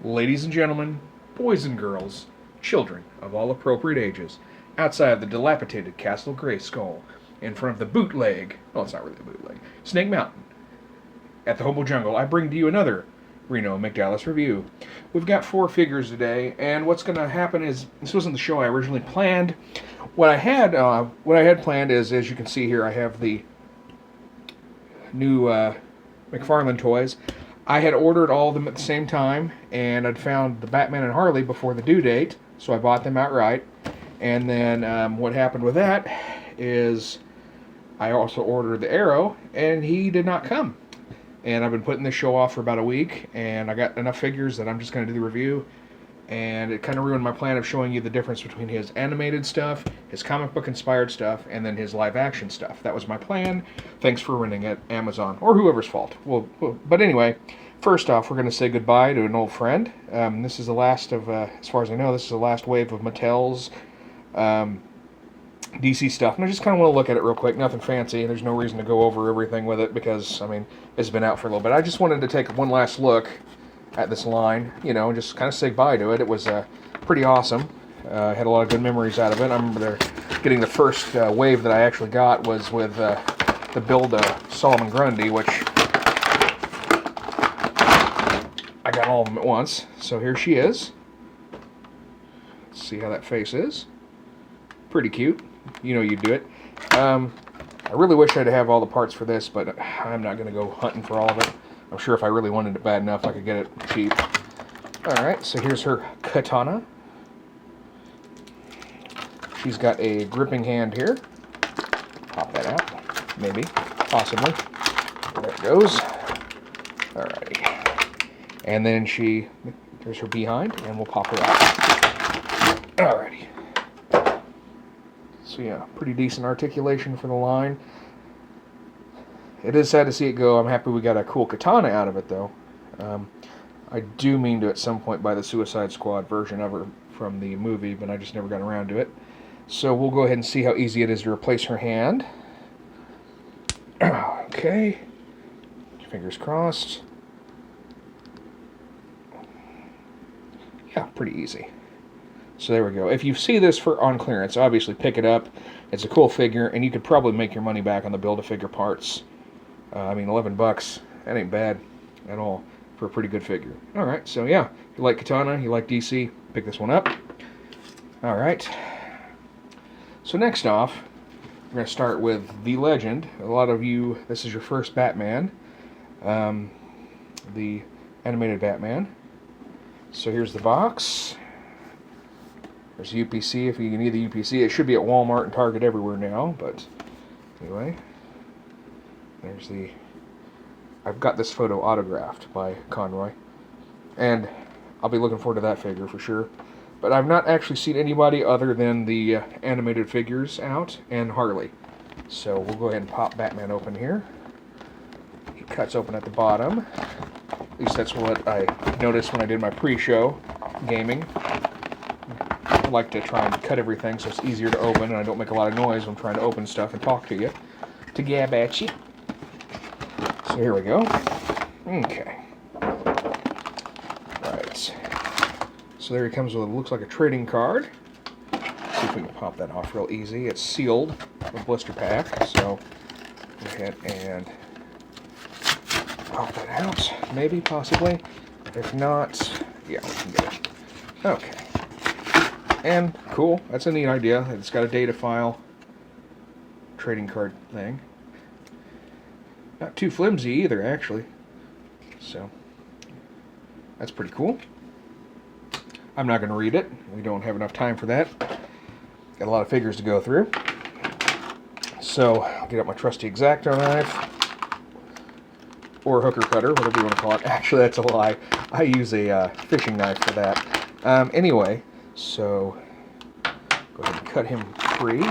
Ladies and gentlemen, boys and girls, children of all appropriate ages, outside of the dilapidated Castle Grayskull, in front of the bootleg, well, it's not really a bootleg, Snake Mountain, at the Hobo Jungle, I bring to you another Reno McDallas review. We've got 4 figures today, and what's going to happen is, this wasn't the show I originally planned. What I had planned is, as you can see here, I have the new MacFarlane Toys. I had ordered all of them at the same time, and I'd found the Batman and Harley before the due date, so I bought them outright. And then what happened with that is I also ordered the Arrow, and he did not come. And I've been putting this show off for about a week, and I got enough figures that I'm just going to do the review. And it kind of ruined my plan of showing you the difference between his animated stuff, his comic book inspired stuff, and then his live action stuff. That was my plan. Thanks for ruining it, Amazon, or whoever's fault. But anyway, first off, we're going to say goodbye to an old friend. This is the last of, as far as I know, this is the last wave of Mattel's DC stuff. And I just kind of want to look at it real quick. Nothing fancy. There's no reason to go over everything with it because, I mean, it's been out for a little bit. I just wanted to take one last look at this line, you know, just kind of say bye to it. It was pretty awesome. I had a lot of good memories out of it. I remember getting the first wave that I actually got was with the build Solomon Grundy, which I got all of them at once. So here she is. Let's see how that face is. Pretty cute. You know you'd do it. I really wish I'd have all the parts for this, but I'm not going to go hunting for all of it. I'm sure if I really wanted it bad enough, I could get it cheap. Alright, so here's her Katana. She's got a gripping hand here. Pop that out. Maybe. Possibly. There it goes. Alrighty. And then there's her behind, and we'll pop her out. Alrighty. So yeah, pretty decent articulation for the line. It is sad to see it go. I'm happy we got a cool katana out of it, though. I do mean to at some point buy the Suicide Squad version of her from the movie, but I just never got around to it. So we'll go ahead and see how easy it is to replace her hand. Okay. Fingers crossed. Yeah, pretty easy. So there we go. If you see this on clearance, obviously pick it up. It's a cool figure, and you could probably make your money back on the Build-A-Figure parts. I mean, $11, that ain't bad at all for a pretty good figure. Alright, so yeah, if you like Katana, you like DC, pick this one up. Alright. So next off, we're going to start with The Legend. A lot of you, this is your first Batman. The animated Batman. So here's the box. There's UPC if you need the UPC. It should be at Walmart and Target everywhere now, but anyway. There's I've got this photo autographed by Conroy, and I'll be looking forward to that figure for sure. But I've not actually seen anybody other than the animated figures out, and Harley. So we'll go ahead and pop Batman open here. He cuts open at the bottom. At least that's what I noticed when I did my pre-show gaming. I like to try and cut everything so it's easier to open, and I don't make a lot of noise when I'm trying to open stuff and talk to you. To gab at you. So here we go. Okay. Right. So there he comes with what looks like a trading card. See if we can pop that off real easy. It's sealed with blister pack, so go ahead and pop that out. Maybe, possibly. If not, yeah, we can get it. Okay. And cool. That's a neat idea. It's got a data file trading card thing. Not too flimsy either, actually. So, that's pretty cool. I'm not going to read it. We don't have enough time for that. Got a lot of figures to go through. So, I'll get out my trusty X-Acto knife. Or hooker cutter, whatever you want to call it. Actually, that's a lie. I use a fishing knife for that. Anyway, so, go ahead and cut him free.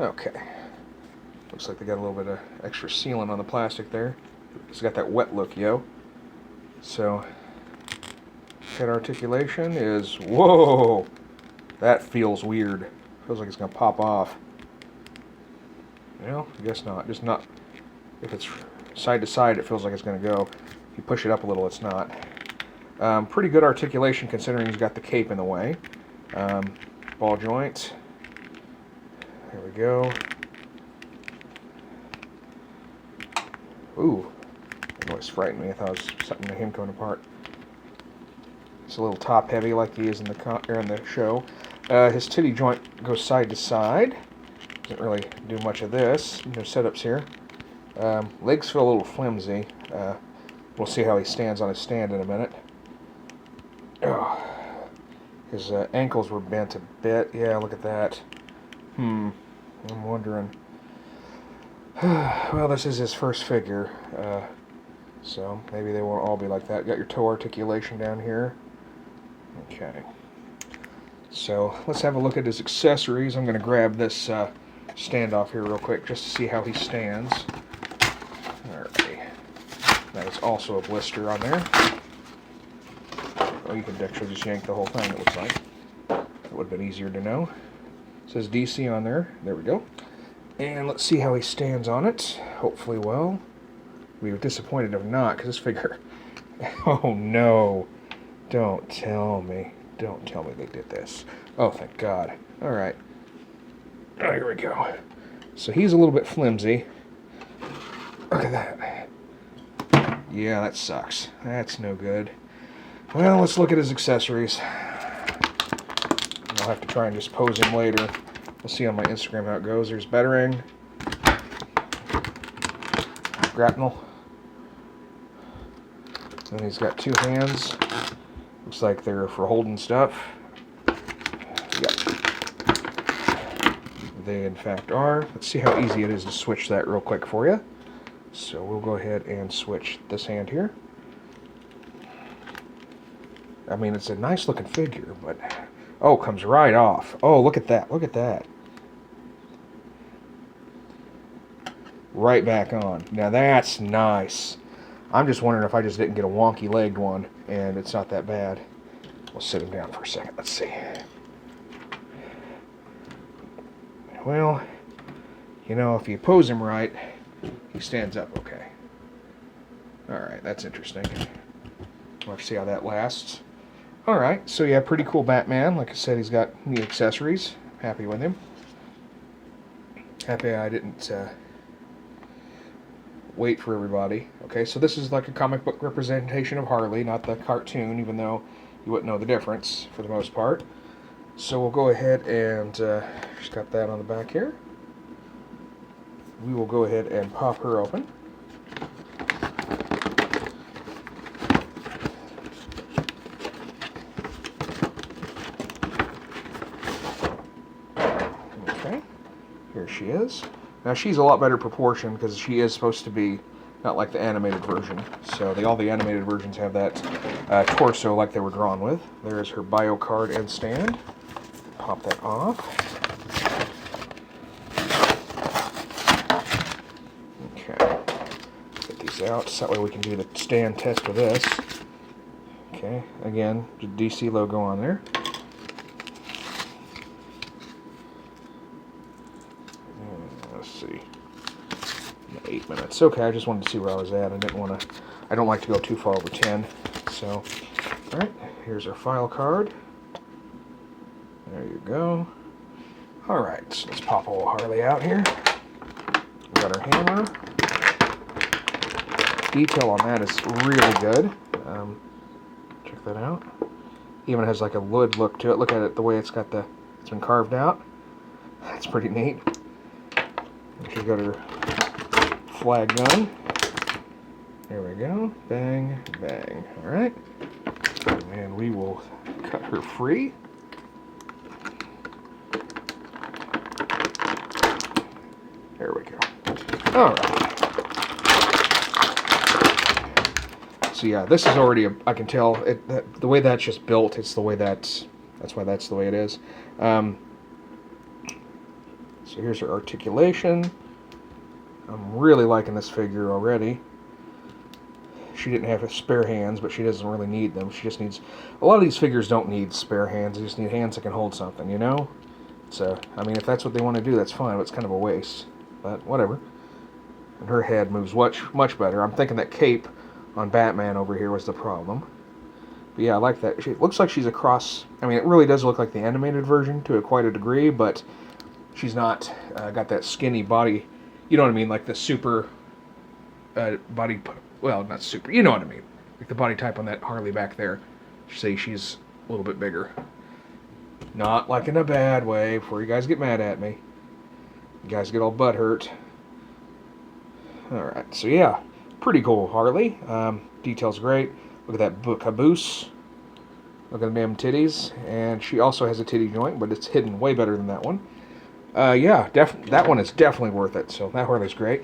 Okay. Looks like they got a little bit of extra sealant on the plastic there. It's got that wet look, yo. So, head articulation is, whoa! That feels weird. Feels like it's going to pop off. Well, I guess not. Just not if it's Side to side, it feels like it's going to go. If you push it up a little, it's not. Pretty good articulation considering he's got the cape in the way. Ball joint. There we go. Ooh, that noise frightened me. I thought it was something to him coming apart. It's a little top heavy like he is in the show. His titty joint goes side to side. Doesn't really do much of this. No setups here. Legs feel a little flimsy. We'll see how he stands on his stand in a minute. Oh, his ankles were bent a bit. Yeah, look at that. I'm wondering. Well, this is his first figure, so maybe they won't all be like that. Got your toe articulation down here. Okay. So let's have a look at his accessories. I'm going to grab this standoff here real quick just to see how he stands. Alrighty. That is also a blister on there. Oh, you can actually just yank the whole thing, it looks like. That would have been easier to know. It says DC on there. There we go. And let's see how he stands on it. Hopefully well. We were disappointed if not, because this figure... Oh no. Don't tell me. Don't tell me they did this. Oh, thank God. Alright. Oh, here we go. So he's a little bit flimsy. Look at that. Yeah, that sucks. That's no good. Well, let's look at his accessories. I'll have to try and just pose him later. We'll see on my Instagram how it goes. There's bettering. Grapnel. And he's got two hands. Looks like they're for holding stuff. Yep. They in fact are. Let's see how easy it is to switch that real quick for you. So we'll go ahead and switch this hand here. I mean, it's a nice looking figure, but... Oh, it comes right off. Oh, look at that. Look at that. Right back on. Now that's nice. I'm just wondering if I just didn't get a wonky legged one, and it's not that bad. We'll sit him down for a second. Let's see. Well, you know, if you pose him right, he stands up okay. Alright, that's interesting. We'll have to see how that lasts. Alright, so yeah, pretty cool Batman. Like I said, he's got neat accessories. Happy with him. Happy I didn't wait for everybody. Okay, so this is like a comic book representation of Harley, not the cartoon, even though you wouldn't know the difference for the most part. So we'll go ahead and just got that on the back here. We will go ahead and pop her open. Okay, here she is. Now she's a lot better proportion because she is supposed to be not like the animated version. So all the animated versions have that torso like they were drawn with. There's her bio card and stand. Pop that off. Okay. Get these out so that way we can do the stand test with this. Okay, again, the DC logo on there. Let's see. 8 minutes. Okay, I just wanted to see where I was at. I don't like to go too far over 10. So, alright, here's our file card. There you go. Alright, so let's pop old Harley out here. We got our hammer. Detail on that is really good. Check that out. Even has like a wood look to it. Look at it, the way it's been carved out. That's pretty neat. She's got her flag gun. There we go. Bang, bang. Alright. And we will cut her free. There we go. Alright. So yeah, this is already I can tell the way that's just built, it's the way that's why that's the way it is. So here's her articulation. I'm really liking this figure already. She didn't have spare hands, but she doesn't really need them. She just needs... A lot of these figures don't need spare hands. They just need hands that can hold something, you know? So, I mean, if that's what they want to do, that's fine, but it's kind of a waste. But, whatever. And her head moves much better. I'm thinking that cape on Batman over here was the problem. But yeah, I like that. It looks like she's a cross. I mean, it really does look like the animated version to quite a degree, but she's not got that skinny body. You know what I mean? Like the super body. Well, not super. You know what I mean? Like the body type on that Harley back there. Say she's a little bit bigger. Not like in a bad way, before you guys get mad at me. You guys get all butthurt. Alright, so yeah, pretty cool Harley. Details great. Look at that caboose. Look at the damn titties. And she also has a titty joint, but it's hidden way better than that one. Yeah, that one is definitely worth it. So that Harley's great.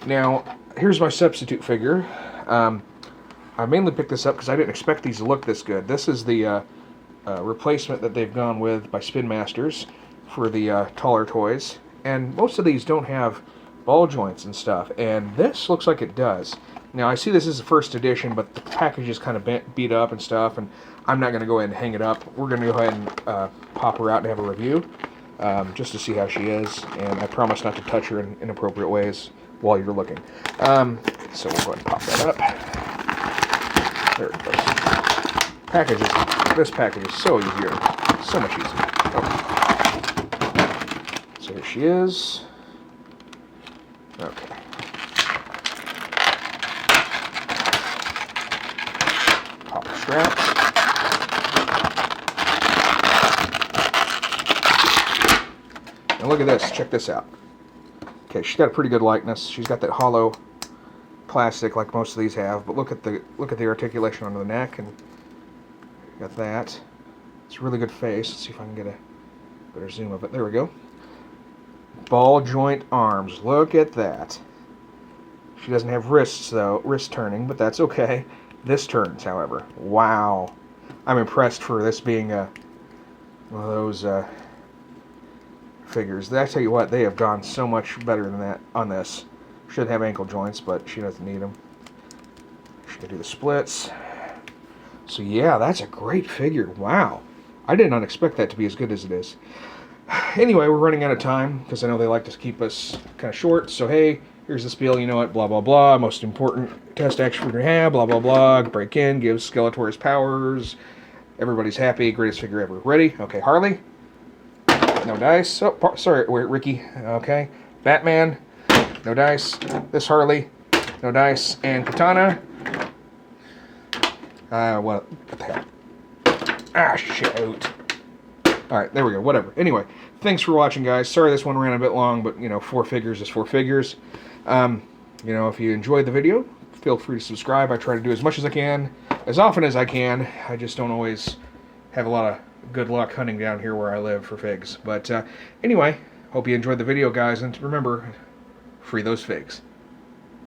Now, here's my substitute figure. I mainly picked this up because I didn't expect these to look this good. This is the replacement that they've gone with by Spin Masters for the taller toys. And most of these don't have ball joints and stuff, and this looks like it does. Now, I see this is the first edition, but the package is kind of beat up and stuff, and I'm not going to go ahead and hang it up. We're going to go ahead and pop her out and have a review, just to see how she is, and I promise not to touch her in inappropriate ways while you're looking. So we'll go ahead and pop that up. There it goes. This package is so easier. So much easier. Okay. So here she is. Okay. Pop the straps. And look at this. Check this out. Okay, she's got a pretty good likeness. She's got that hollow plastic like most of these have, but look at the articulation on the neck, and got that. It's a really good face. Let's see if I can get a better zoom of it. There we go. Ball joint arms. Look at that. She doesn't have wrists, though. Wrist turning, but that's okay. This turns, however. Wow. I'm impressed for this being one of those figures. I tell you what, they have gone so much better than that on this. Should have ankle joints, but she doesn't need them. She can do the splits. So yeah, that's a great figure. Wow. I did not expect that to be as good as it is. Anyway, we're running out of time because I know they like to keep us kind of short. So hey, here's the spiel. You know what? Blah, blah, blah. Most important test action we're going to have. Blah, blah, blah. Break in. Gives Skeletor his powers. Everybody's happy. Greatest figure ever. Ready? Okay, Harley. No dice. Oh, sorry, Ricky. Okay. Batman. No dice. This Harley. No dice. And Katana. What the hell? Ah, shoot. Alright, there we go. Whatever. Anyway, thanks for watching, guys. Sorry this one ran a bit long, but, you know, 4 figures is 4 figures. You know, if you enjoyed the video, feel free to subscribe. I try to do as much as I can, as often as I can. I just don't always have a lot of good luck hunting down here where I live for figs. But, anyway, hope you enjoyed the video, guys. And remember, free those figs.